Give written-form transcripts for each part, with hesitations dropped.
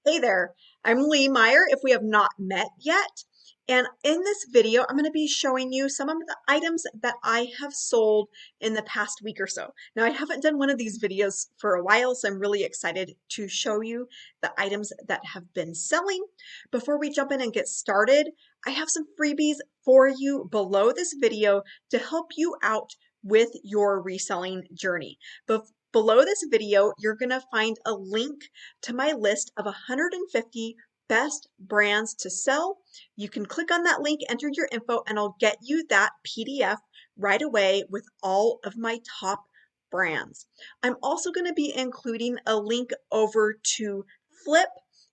Hey there, I'm Lee Meyer, if we have not met yet. And in this video, I'm going to be showing you some of the items that I have sold in the past week or so. Now, I haven't done one of these videos for a while, so I'm really excited to show you the items that have been selling. Before we jump in and get started, I have some freebies for you below this video to help you out with your reselling journey. Below this video, you're going to find a link to my list of 150 best brands to sell. You can click on that link, enter your info, and I'll get you that PDF right away with all of my top brands. I'm also going to be including a link over to Flip,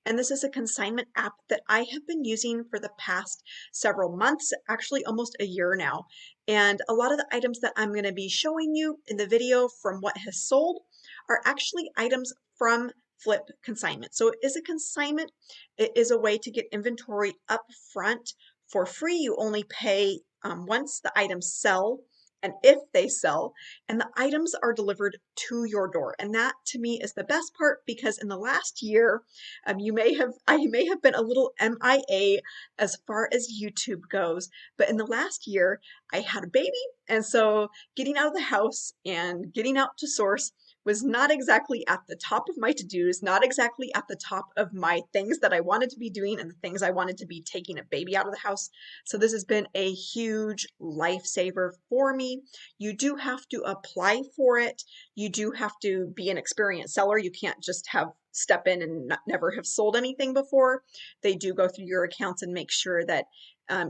and this is a consignment app that I have been using for the past several months, actually almost a year now. And a lot of the items that I'm going to be showing you in the video from what has sold are actually items from Flip consignment. So it is a consignment. It is a way to get inventory up front for free. You only pay once the items sell and if they sell, and the items are delivered to your door. And that to me is the best part, because in the last year, I may have been a little MIA as far as YouTube goes, but in the last year I had a baby, and so getting out of the house and getting out to source was not exactly at the top of my to-dos, not exactly at the top of my things that I wanted to be doing and the things I wanted to be taking a baby out of the house. So this has been a huge lifesaver for me. You do have to apply for it. You do have to be an experienced seller. You can't just step in and never have sold anything before. They do go through your accounts and make sure that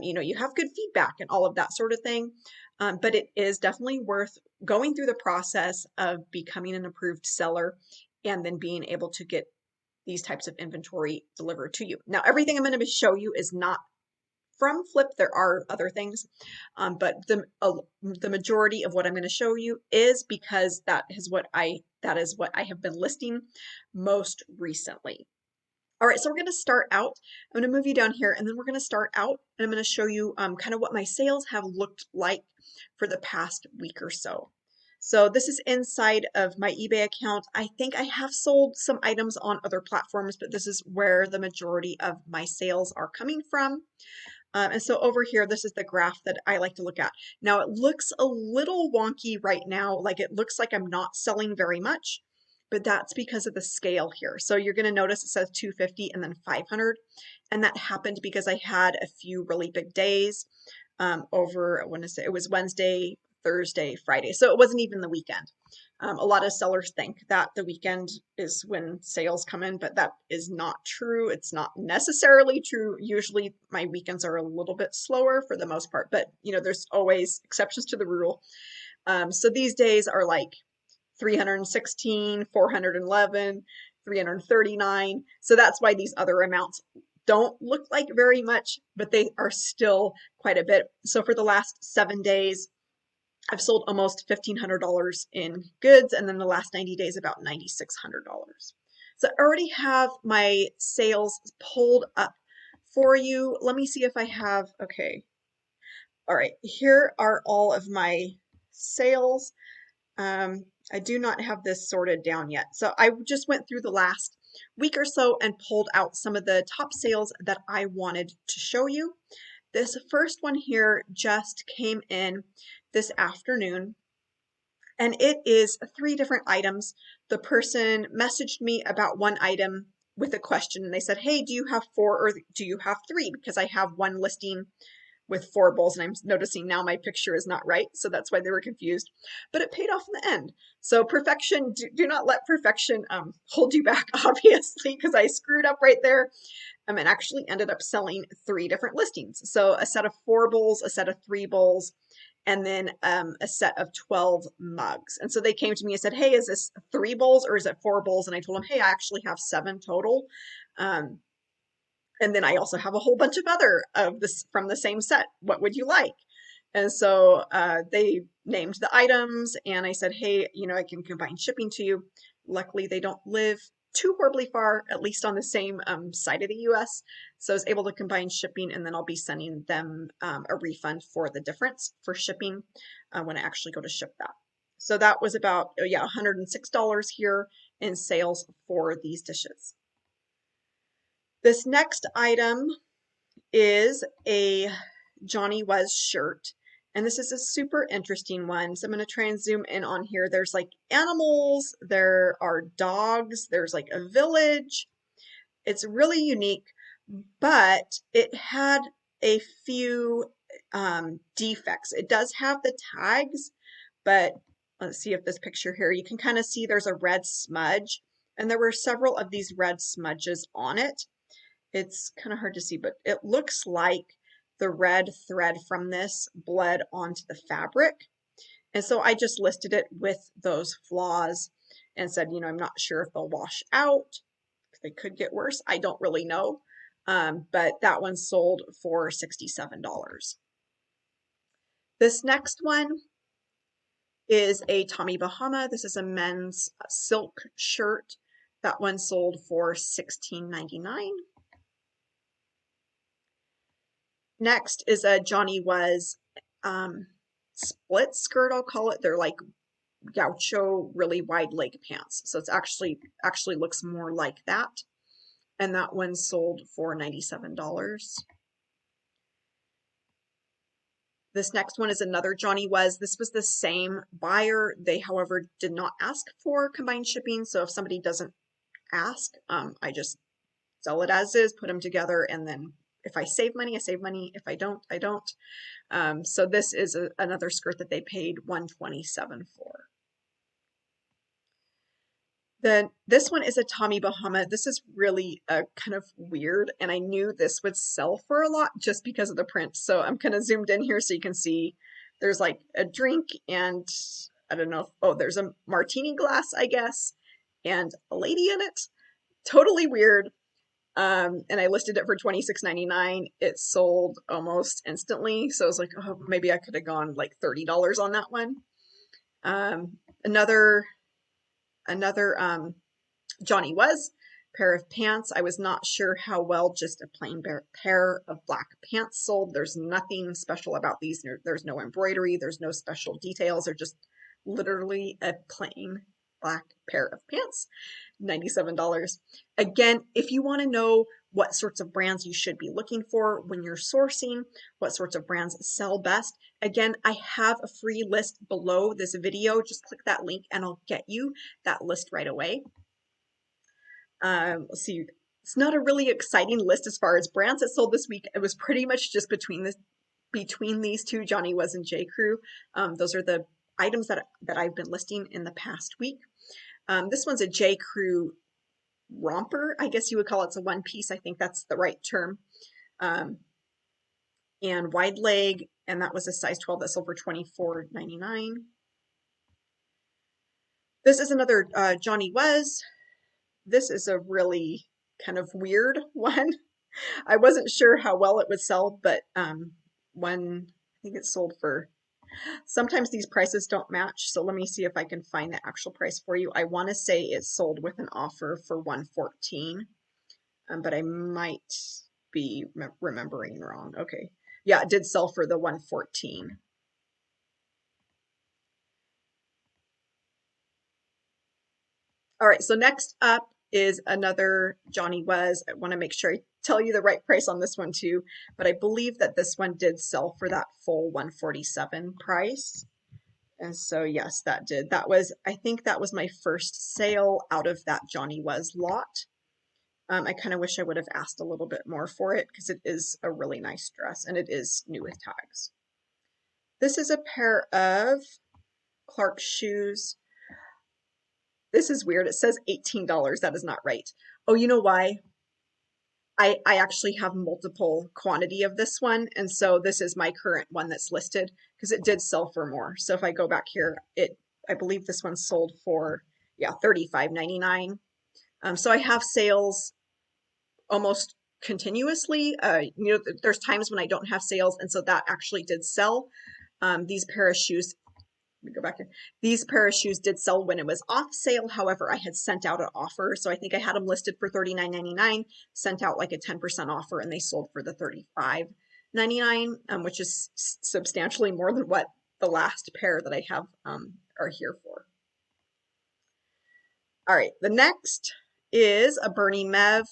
you have good feedback and all of that sort of thing. But it is definitely worth going through the process of becoming an approved seller and then being able to get these types of inventory delivered to you. Now, everything I'm going to show you is not from Flip. There are other things, but the majority of what I'm going to show you is because that is what I have been listing most recently. All right, so we're going to start out. I'm going to move you down here, and then we're going to start out, and I'm going to show you kind of what my sales have looked like for the past week or so. So this is inside of my eBay account. I think I have sold some items on other platforms, but this is where the majority of my sales are coming from. And so over here, this is the graph that I like to look at. Now it looks a little wonky right now, like it looks like I'm not selling very much, but that's because of the scale here. So you're going to notice it says 250 and then 500, and that happened because I had a few really big days over, I want to say it was Wednesday, Thursday, Friday. So it wasn't even the weekend. A lot of sellers think that the weekend is when sales come in, but that is not true. It's not necessarily true. Usually my weekends are a little bit slower for the most part, but there's always exceptions to the rule. So these days are like 316, 411, 339. So that's why these other amounts don't look like very much, but they are still quite a bit. So for the last 7 days, I've sold almost $1,500 in goods, and then the last 90 days about $9,600. So I already have my sales pulled up for you. Let me see if I have, okay. All right, here are all of my sales. I do not have this sorted down yet. So I just went through the last week or so and pulled out some of the top sales that I wanted to show you. This first one here just came in this afternoon, and it is 3 different items. The person messaged me about one item with a question, and they said, hey, do you have 4 or do you have 3? Because I have one listing with 4 bowls, and I'm noticing now my picture is not right, so that's why they were confused. But it paid off in the end. So perfection, do not let perfection hold you back, obviously, because I screwed up right there. And actually ended up selling 3 different listings. So a set of 4 bowls, a set of 3 bowls, and then a set of 12 mugs. And so they came to me and said, hey, is this 3 bowls or is it 4 bowls? And I told them, hey, I actually have 7 total. And then I also have a whole bunch of other of this from the same set. What would you like? And so they named the items, and I said, hey, I can combine shipping to you. Luckily, they don't live too horribly far, at least on the same side of the US. So I was able to combine shipping, and then I'll be sending them a refund for the difference for shipping when I actually go to ship that. So that was about, $106 here in sales for these dishes. This next item is a Johnny Was shirt. And this is a super interesting one. So I'm going to try and zoom in on here. There's like animals, there are dogs, there's like a village. It's really unique, but it had a few defects. It does have the tags, but let's see if this picture here, you can kind of see there's a red smudge, and there were several of these red smudges on it. It's kind of hard to see, but it looks like the red thread from this bled onto the fabric. And so I just listed it with those flaws and said, I'm not sure if they'll wash out. They could get worse. I don't really know. But that one sold for $67. This next one is a Tommy Bahama. This is a men's silk shirt. That one sold for $16.99. Next is a Johnny Was split skirt, I'll call it. They're like gaucho, really wide leg pants. So it's actually looks more like that. And that one sold for $97. This next one is another Johnny Was. This was the same buyer. They, however, did not ask for combined shipping. So if somebody doesn't ask, I just sell it as is, put them together, and then if I save money, I save money. If I don't, I don't. So this is another skirt that they paid $127 for. Then this one is a Tommy Bahama. This is really kind of weird, and I knew this would sell for a lot just because of the print. So I'm kind of zoomed in here so you can see there's like a drink and I don't know. Oh, there's a martini glass, I guess, and a lady in it. Totally weird. And I listed it for $26.99. It sold almost instantly. So I was like, oh, maybe I could have gone like $30 on that one. Another Johnny Was pair of pants. I was not sure how well just a plain pair of black pants sold. There's nothing special about these. There's no embroidery. There's no special details. They're just literally a plain black pair of pants. $97. Again, if you want to know what sorts of brands you should be looking for when you're sourcing, what sorts of brands sell best, again, I have a free list below this video. Just click that link and I'll get you that list right away. Let's see. It's not a really exciting list as far as brands that sold this week. It was pretty much just between these two, Johnny Was and J. Crew. Those are the items that I've been listing in the past week. This one's a J. Crew romper, I guess you would call it. It's a one piece. I think that's the right term. And wide leg, and that was a size 12 that sold for $24.99. This is another Johnny Was. This is a really kind of weird one. I wasn't sure how well it would sell, but I think it sold for, sometimes these prices don't match, so let me see if I can find the actual price for you. I want to say it sold with an offer for $114, but I might be remembering wrong. Okay, yeah, it did sell for the $114. All right, so next up is another Johnny Was. I want to make sure I tell you the right price on this one too, but I believe that this one did sell for that full $147 price. And so yes, that did. That was, I think that was my first sale out of that Johnny Was lot. I kind of wish I would have asked a little bit more for it because it is a really nice dress and it is new with tags. This is a pair of Clark's shoes. This is weird. It says $18. That is not right. Oh, you know why? I actually have multiple quantity of this one, and so this is my current one that's listed because it did sell for more. So if I go back here, I believe this one sold for, yeah, $35.99. So I have sales almost continuously. There's times when I don't have sales, and so that actually did sell. These pair of shoes, let me go back here. These pair of shoes did sell when it was off sale. However, I had sent out an offer. So I think I had them listed for $39.99, sent out like a 10% offer, and they sold for the $35.99, which is substantially more than what the last pair that I have are here for. All right, the next is a Bernie Mev.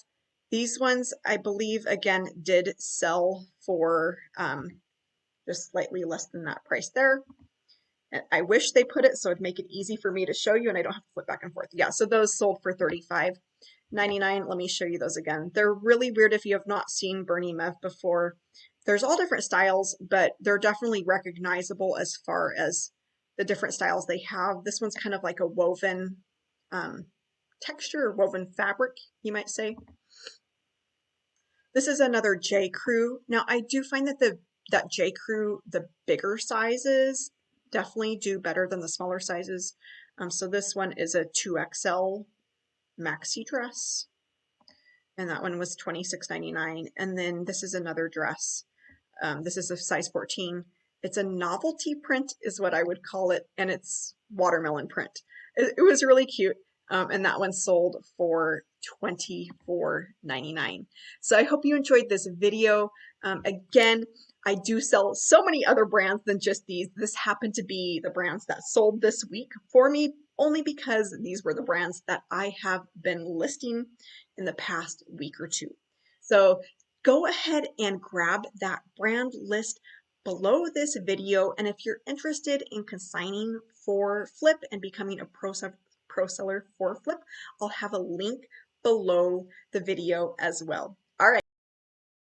These ones, I believe, again, did sell for just slightly less than that price there. And I wish they put it so it'd make it easy for me to show you and I don't have to flip back and forth. Yeah, so those sold for $35.99. Let me show you those again. They're really weird if you have not seen Bernie Mev before. There's all different styles, but they're definitely recognizable as far as the different styles they have. This one's kind of like a woven texture or woven fabric, you might say. This is another J. Crew. Now I do find that that J. Crew, the bigger sizes, definitely do better than the smaller sizes. So this one is a 2XL maxi dress, and that one was $26.99. And then this is another dress. This is a size 14. It's a novelty print is what I would call it, and it's watermelon print. It was really cute. And that one sold for $24.99. So I hope you enjoyed this video. Again, I do sell so many other brands than just these. This happened to be the brands that sold this week for me, only because these were the brands that I have been listing in the past week or two. So go ahead and grab that brand list below this video. And if you're interested in consigning for Flip and becoming a pro seller for Flip, I'll have a link below the video as well. All right.